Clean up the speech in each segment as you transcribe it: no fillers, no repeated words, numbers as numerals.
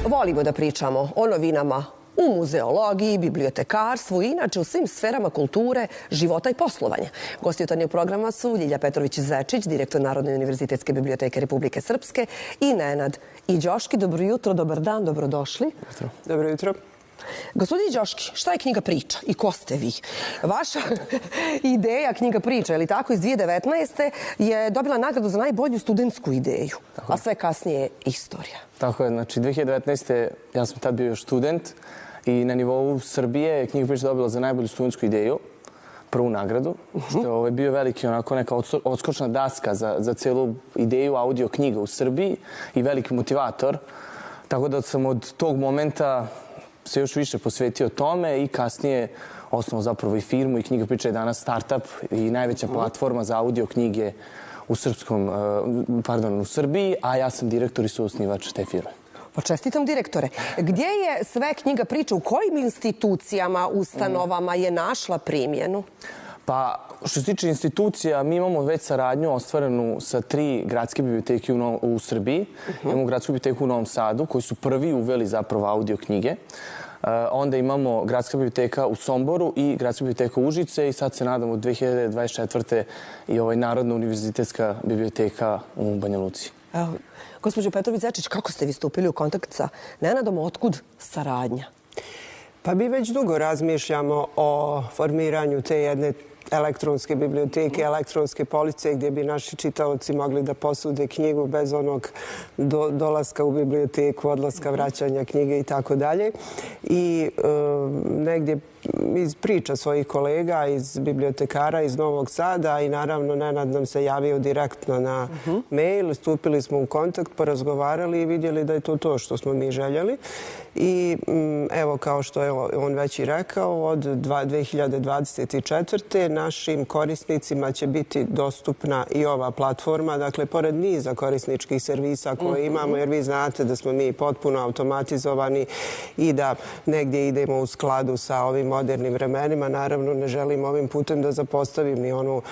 Volimo da pričamo o novinama u muzeologiji, bibliotekarstvu i inače u svim sferama kulture, života i poslovanja. Gosti jutarnjeg programa su Ljilja Petrović-Zečić, direktor Narodne univerzitetske biblioteke Republike Srpske i Nenad Iđoški. Dobro jutro, dobar dan, dobrodošli. Dobro jutro. Gospodin Iđoški, šta je knjiga priča i ko ste vi? Vaša ideja knjiga priča, je li tako, iz 2019. je dobila nagradu za najbolju studentsku ideju, a sve kasnije je istorija. Tako je, znači 2019. ja sam tad bio još student i na nivou Srbije je knjiga priča dobila za najbolju studentsku ideju, prvu nagradu, što je bio veliki onako neka odskočna daska za celu ideju audio knjiga u Srbiji i veliki motivator. Tako da sam od tog momenta se još više posvetio tome i kasnije osnovao zapravo i firmu i knjiga priča je danas startup i najveća platforma za audio knjige u u Srbiji, a ja sam direktor i suosnivač te firme. Pa čestitam, direktore. Gdje je sve knjiga priča? U kojim institucijama, ustanovama je našla primjenu? Pa, što se tiče institucija, mi imamo već saradnju ostvarenu sa 3 gradske biblioteke u Srbiji. Imamo gradsku biblioteku u Novom Sadu, koji su prvi uveli zapravo audio knjige. Onda imamo gradska biblioteka u Somboru i gradska biblioteka u Užice i sad se nadamo 2024. i Narodna univerzitetska biblioteka u Banja Luci. Gospođo Petrović-Zečić, kako ste vi stupili u kontakt sa Nenadom? Otkud saradnja? Pa mi već dugo razmišljamo o formiranju te jedne elektronske biblioteke, elektronske police gdje bi naši čitaoci mogli da posude knjigu bez onog dolaska u biblioteku, odlaska, vraćanja knjige i tako dalje. I negdje iz priča svojih kolega, iz bibliotekara iz Novog Sada i naravno Nenad nam se javio direktno na mail, stupili smo u kontakt, porazgovarali i vidjeli da je to što smo mi željeli. I evo, kao što je on već i rekao, od 2024. našim korisnicima će biti dostupna i ova platforma. Dakle, pored niza korisničkih servisa koje imamo, jer vi znate da smo mi potpuno automatizovani i da negdje idemo u skladu sa ovim modernim vremenima. Naravno, ne želim ovim putem da zapostavim ni onu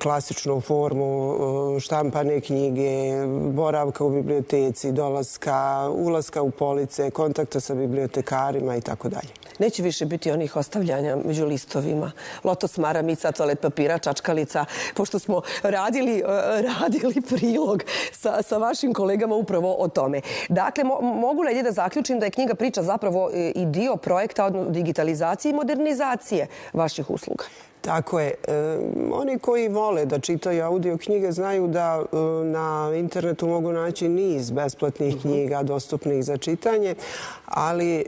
klasičnu formu štampane knjige, boravka u biblioteci, dolaska, ulaska u police, kontakta sa bibliotekarima i tako dalje. Neće više biti onih ostavljanja među listovima, lotos maramica, toalet papira, čačkalica, pošto smo radili prilog sa vašim kolegama upravo o tome. Dakle, mogu li da zaključim da je knjiga priča zapravo i dio projekta digitalizacije i modernizacije vaših usluga? Tako je. Oni koji vole da čitaju audio knjige znaju da na internetu mogu naći niz besplatnih knjiga dostupnih za čitanje, ali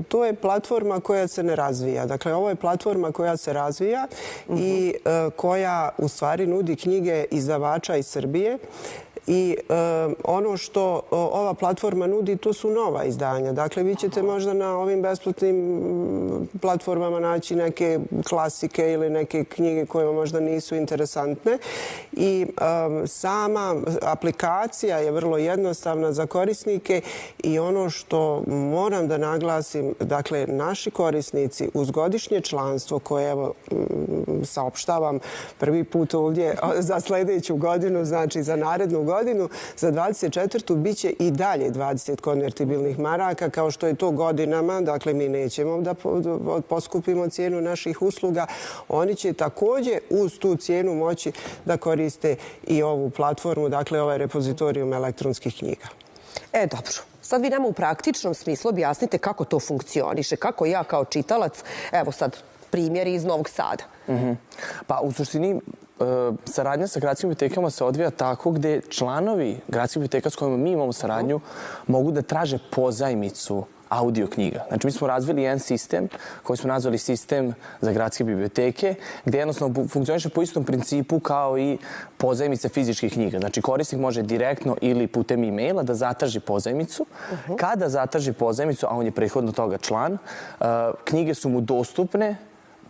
to je platforma koja se ne razvija. Dakle, ovo je platforma koja se razvija i koja u stvari nudi knjige izdavača iz Srbije. I ono što ova platforma nudi, to su nova izdanja. Dakle, vi ćete možda na ovim besplatnim platformama naći neke klasike ili neke knjige koje možda nisu interesantne. I sama aplikacija je vrlo jednostavna za korisnike i ono što moram da naglasim, dakle, naši korisnici uz godišnje članstvo koje, evo, saopštavam prvi put ovdje za sljedeću godinu, znači za narednu godinu, za 24. bit će i dalje 20 konvertibilnih maraka, kao što je to godinama. Dakle, mi nećemo da poskupimo cijenu naših usluga. Oni će također uz tu cijenu moći da koriste i ovu platformu, dakle, ovaj repozitorijum elektronskih knjiga. Dobro. Sad vi nama u praktičnom smislu objasnite kako to funkcioniše, kako ja kao čitalac, evo sad primjeri iz Novog Sada. Pa u suštini saradnja sa gradskim bibliotekama se odvija tako gdje članovi gradskih biblioteka s kojima mi imamo saradnju mogu da traže pozajmicu audio knjiga. Znači, mi smo razvili jedan sistem koji smo nazvali sistem za gradske biblioteke, gdje jednostavno funkcioniše po istom principu kao i pozajmice fizičkih knjiga. Znači, korisnik može direktno ili putem e-maila da zatraži pozajmicu. Kada zatraži pozajmicu, a on je prethodno toga član, knjige su mu dostupne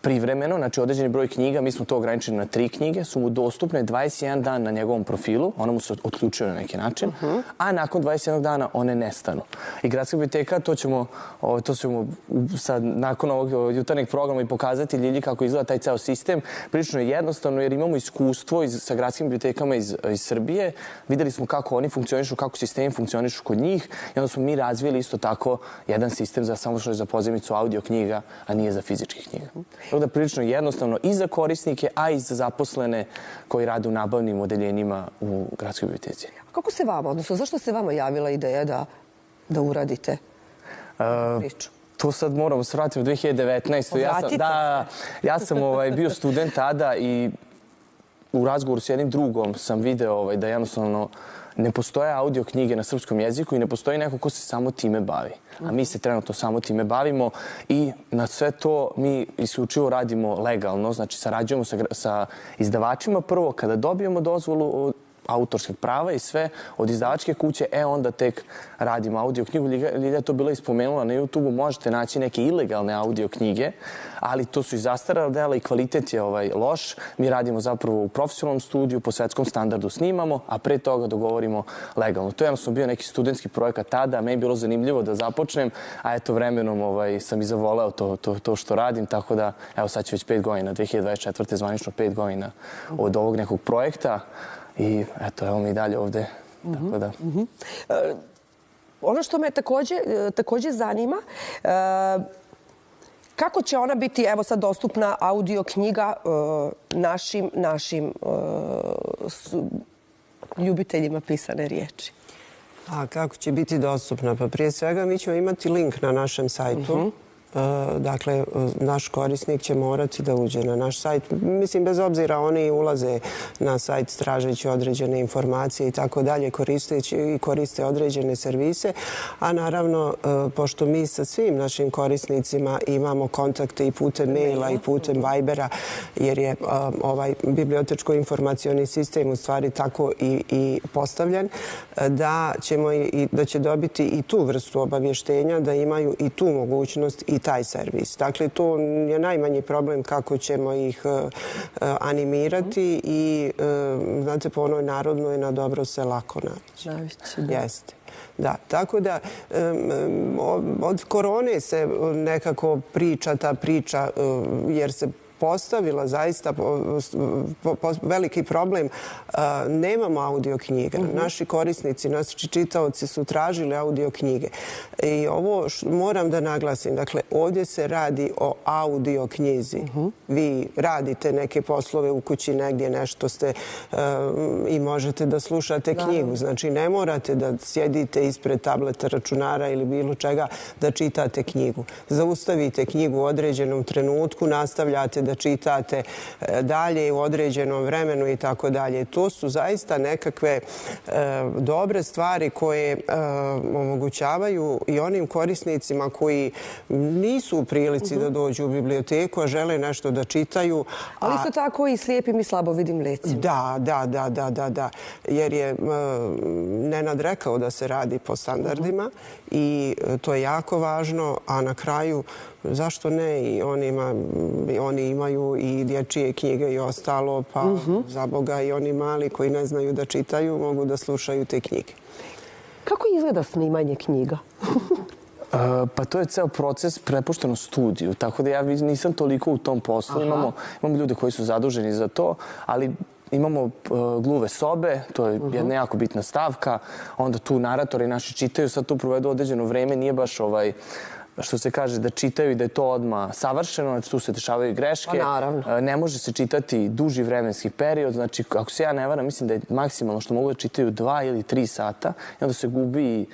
privremeno, znači određeni broj knjiga, mi smo to ograničili na 3 knjige, su mu dostupne 21 dan na njegovom profilu, one mu se otključuju na neki način, a nakon 21 dana one nestanu. I Gradska biblioteka, to ćemo sad nakon ovog jutarnjeg programa i pokazati Ljilji kako izgleda taj ceo sistem. Prilično je jednostavno jer imamo iskustvo sa gradskim bibliotekama iz Srbije, videli smo kako oni funkcionišu, kako sistemi funkcionišu kod njih i onda smo mi razvijeli isto tako jedan sistem samo što je za pozajmicu audio knjiga, a nije za fizičkih knjiga. Tako da prilično jednostavno i za korisnike, a i za zaposlene koji rade u nabavnim odeljenjima u Gradskoj biblioteci. Kako se vama, odnosno zašto se vama javila ideja da uradite priču? To sad moramo se vratiti u 2019. Ja sam bio student tada i u razgovoru s jednim drugom sam video da jednostavno ne postoje audio knjige na srpskom jeziku i ne postoji neko ko se samo time bavi. A mi se trenutno samo time bavimo i na sve to mi isključivo radimo legalno, znači sarađujemo sa izdavačima prvo kada dobijemo dozvolu autorskog prava i sve od izdavačke kuće, onda tek radimo audio knjigu. Ljilja je to bila ispomenula na YouTube-u, možete naći neke ilegalne audio knjige, ali to su i zastarela dela i kvalitet je loš. Mi radimo zapravo u profesionalnom studiju, po svetskom standardu snimamo, a pre toga dogovorimo legalno. To je jednostavno bio neki studentski projekat tada, meni je bilo zanimljivo da započnem, a eto vremenom sam i zavoleo to što radim, tako da evo sad će već 5 godina, 2024. zvanično 5 godina od ovog nekog projekta. I eto, evo mi i dalje ovde. Tako da. Ono što me takođe zanima, kako će ona biti, evo sad, dostupna audio knjiga našim ljubiteljima pisane riječi? A kako će biti dostupna? Pa prije svega mi ćemo imati link na našem sajtu. Dakle, naš korisnik će morati da uđe na naš sajt. Mislim, bez obzira, oni ulaze na sajt tražeći određene informacije i tako dalje, koriste određene servise. A naravno, pošto mi sa svim našim korisnicima imamo kontakte i putem maila i putem Vibera, jer je ovaj bibliotečko-informacioni sistem u stvari tako i postavljen, da će dobiti i tu vrstu obavještenja, da imaju i tu mogućnost i taj servis. Dakle, to je najmanji problem kako ćemo ih animirati i, znate, po onoj narodnoj na dobro se lako navići. Jeste. Da, tako da od korone se nekako priča ta priča jer se postavila zaista veliki problem. Nemamo audio knjiga. Naši korisnici, naši čitaoci su tražili audio knjige. I ovo moram da naglasim. Dakle, ovdje se radi o audio knjizi. Vi radite neke poslove u kući negdje, nešto ste i možete da slušate knjigu. Znači, ne morate da sjedite ispred tableta, računara ili bilo čega da čitate knjigu. Zaustavite knjigu u određenom trenutku, nastavljate da čitate dalje u određenom vremenu i tako dalje. To su zaista nekakve dobre stvari koje omogućavaju i onim korisnicima koji nisu u prilici da dođu u biblioteku, a žele nešto da čitaju. Ali isto tako i slijepim i slabovidim licima. Da. Jer je Nenad rekao da se radi po standardima i to je jako važno, a na kraju zašto ne? I oni imaju i dječje knjige i ostalo, pa za Boga i oni mali koji ne znaju da čitaju mogu da slušaju te knjige. Kako izgleda snimanje knjiga? Pa to je ceo proces prepušten studiju, tako da ja nisam toliko u tom poslu. Imamo ljude koji su zaduženi za to, ali imamo gluve sobe, to je jedna jako bitna stavka, onda tu naratori naši čitaju, sad tu provedu određeno vreme, nije baš što se kaže da čitaju i da je to odmah savršeno, znači tu se dešavaju greške. Ne može se čitati duži vremenski period, znači ako se ja ne varam, mislim da je maksimalno što mogu da čitaju 2 ili 3 sata i onda se gubi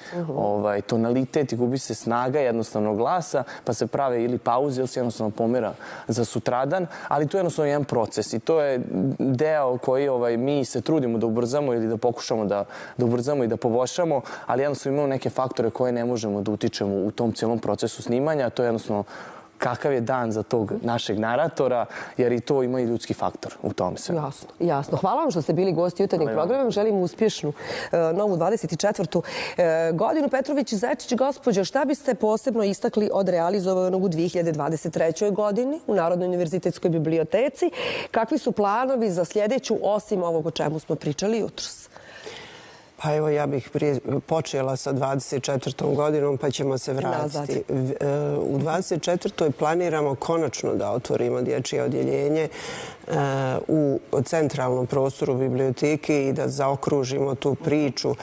tonalitet i gubi se snaga jednostavno glasa, pa se prave ili pauze ili se jednostavno pomera za sutradan, ali to je jednostavno jedan proces i to je deo koji mi se trudimo da ubrzamo ili da pokušamo da ubrzamo i da poboljšamo, ali jednostavno imamo neke faktore koje ne možemo da utičemo u tom cijelom procesu snimanja, to je jednostavno kakav je dan za tog našeg naratora, jer i to ima i ljudski faktor u tom sve. Jasno, jasno. Hvala vam što ste bili gosti jutarnjeg programa. Želim uspješnu novu 24. godinu. Petrović i Zečić, gospođo, šta biste posebno istakli od realizovanog u 2023. godini u Narodnoj univerzitetskoj biblioteci? Kakvi su planovi za sljedeću, osim ovog o čemu smo pričali jutros? Pa evo, ja bih počela sa 24. godinom, pa ćemo se vratiti. U 24. planiramo konačno da otvorimo dječje odjeljenje u centralnom prostoru biblioteke i da zaokružimo tu priču.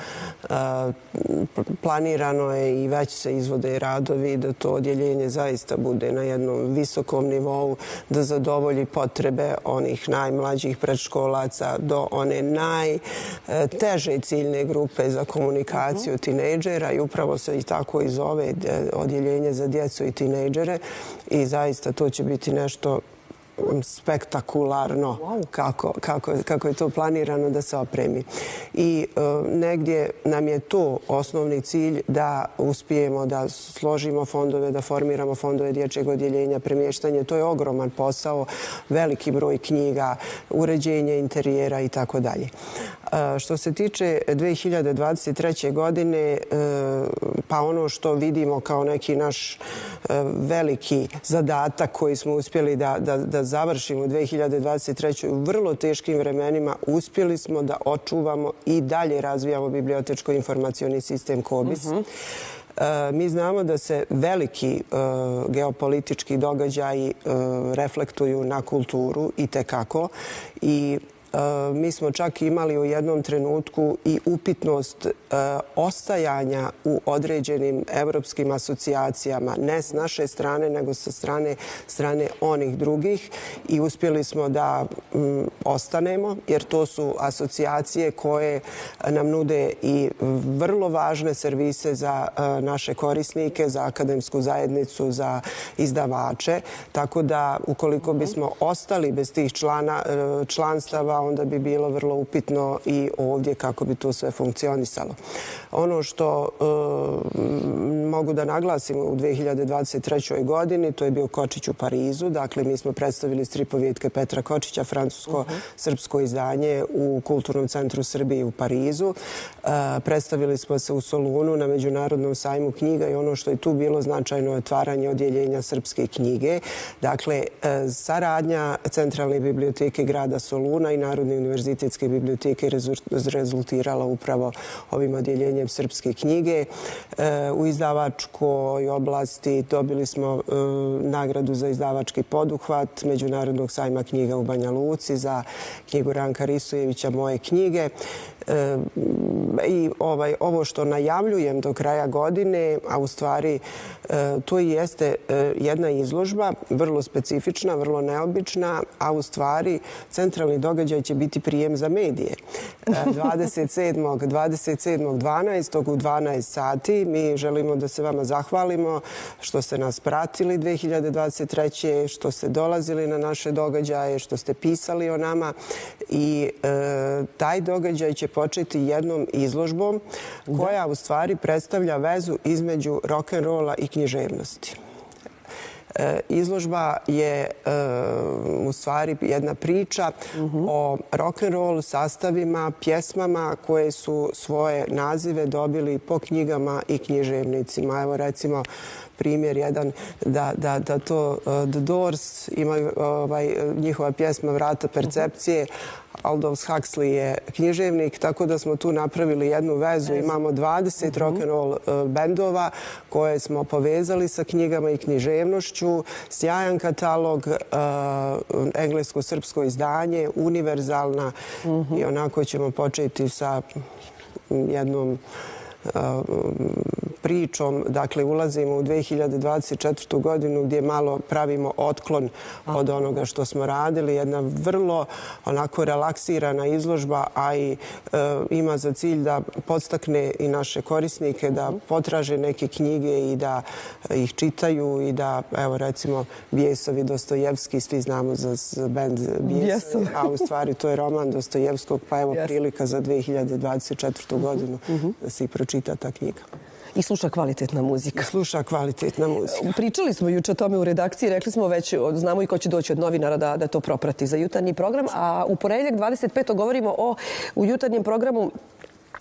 Planirano je i već se izvode radovi da to odjeljenje zaista bude na jednom visokom nivou, da zadovolji potrebe onih najmlađih predškolaca do one najteže ciljne grupe za komunikaciju tinejdžera i upravo se i tako i zove odjeljenje za djecu i tinejdžere i zaista to će biti nešto spektakularno kako je to planirano da se opremi. I negdje nam je to osnovni cilj da uspijemo da složimo fondove, da formiramo fondove dječjeg odjeljenja, premještanje. To je ogroman posao, veliki broj knjiga, uređenje interijera i tako dalje. Što se tiče 2023. godine, pa ono što vidimo kao neki naš veliki zadatak koji smo uspjeli da završimo u 2023. u vrlo teškim vremenima, uspjeli smo da očuvamo i dalje razvijamo bibliotečko-informacioni sistem KOBIS. Mi znamo da se veliki geopolitički događaji reflektuju na kulturu i tekako i mi smo čak imali u jednom trenutku i upitnost ostajanja u određenim evropskim asocijacijama, ne s naše strane, nego sa strane onih drugih i uspjeli smo da ostanemo, jer to su asocijacije koje nam nude i vrlo važne servise za naše korisnike, za akademsku zajednicu, za izdavače. Tako da, ukoliko bismo ostali bez tih članstava, onda bi bilo vrlo upitno i ovdje kako bi to sve funkcionisalo. Ono što mogu da naglasim u 2023. godini, to je bio Kočić u Parizu. Dakle, mi smo predstavili stripovjetke Petra Kočića, francusko-srpsko izdanje u Kulturnom centru Srbije u Parizu. Predstavili smo se u Solunu na Međunarodnom sajmu knjiga i ono što je tu bilo značajno je otvaranje odjeljenja srpske knjige. Dakle, saradnja Centralne biblioteke grada Soluna i Narodne univerzitetske biblioteke rezultirala upravo ovim odjeljenjem srpske knjige. U izdavačkoj oblasti dobili smo nagradu za izdavački poduhvat Međunarodnog sajma knjiga u Banja Luci za knjigu Ranka Risujevića Moje knjige. I ovo što najavljujem do kraja godine, a u stvari to i jeste jedna izložba, vrlo specifična, vrlo neobična, a u stvari centralni događaj će biti prijem za medije. 27.12. u 12 sati mi želimo da se vama zahvalimo što ste nas pratili 2023. što ste dolazili na naše događaje, što ste pisali o nama i taj događaj će početi jednom izložbom koja u stvari predstavlja vezu između rock'n'rolla i književnosti. Izložba je u stvari jedna priča o rock'n'roll sastavima, pjesmama koje su svoje nazive dobili po knjigama i književnicima. Evo recimo primjer jedan da to The Doors imaju njihova pjesma Vrata percepcije. Aldous Huxley je književnik, tako da smo tu napravili jednu vezu. Imamo 20 rock'n'roll bendova koje smo povezali sa knjigama i književnošću. Sjajan katalog, englesko-srpsko izdanje, univerzalna i onako ćemo početi sa jednom pričom. Dakle, ulazimo u 2024. godinu gdje malo pravimo otklon od onoga što smo radili. Jedna vrlo onako relaksirana izložba, a i ima za cilj da podstakne i naše korisnike da potraže neke knjige i da ih čitaju i da, evo recimo, Bijesovi Dostojevski, svi znamo za bend Bijesovi, a u stvari to je roman Dostojevskog, pa evo prilika za 2024. godinu da se i pročita ta knjiga. I sluša kvalitetna muzika. Sluša kvalitetna muzika. Pričali smo juče o tome u redakciji, rekli smo već, znamo i ko će doći od novinara da to proprati za jutarnji program, a u ponedeljak 25. govorimo u jutarnjem programu.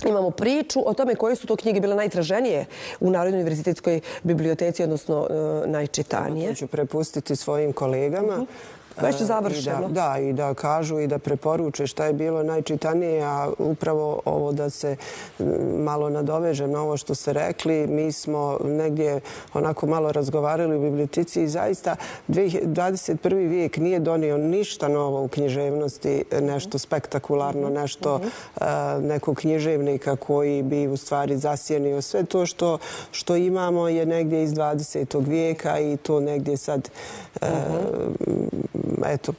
Imamo priču o tome koje su to knjige bile najtraženije u Narodnoj univerzitetskoj biblioteci, odnosno najčitanije. To ću prepustiti svojim kolegama. Već završeno. Da, i da kažu i da preporuče šta je bilo najčitanije, a upravo ovo da se malo nadovežem na ovo što ste rekli. Mi smo negdje onako malo razgovarali u biblioteci i zaista 21. vijek nije donio ništa novo u književnosti, nešto spektakularno, nešto nekog književnika koji bi u stvari zasjenio. Sve to što imamo je negdje iz 20. vijeka i to negdje sad eto,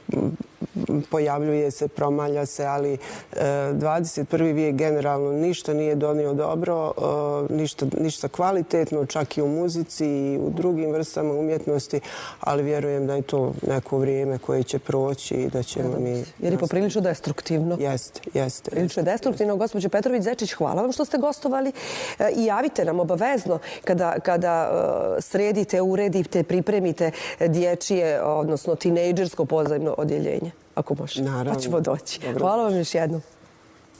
pojavljuje se, promalja se, ali 21. vijek generalno ništa nije donio dobro, ništa kvalitetno, čak i u muzici i u drugim vrstama umjetnosti, ali vjerujem da je to neko vrijeme koje će proći i da ćemo mi... Jer je poprilično destruktivno. Jeste. Prilično destruktivno. Gospođo Petrović-Zečić, hvala vam što ste gostovali i javite nam obavezno kada sredite, uredite, pripremite dječje, odnosno tinejdžersko pozajmno odjeljenje. Ako može. Naravno. Pa ćemo doći. Hvala vam još jednom.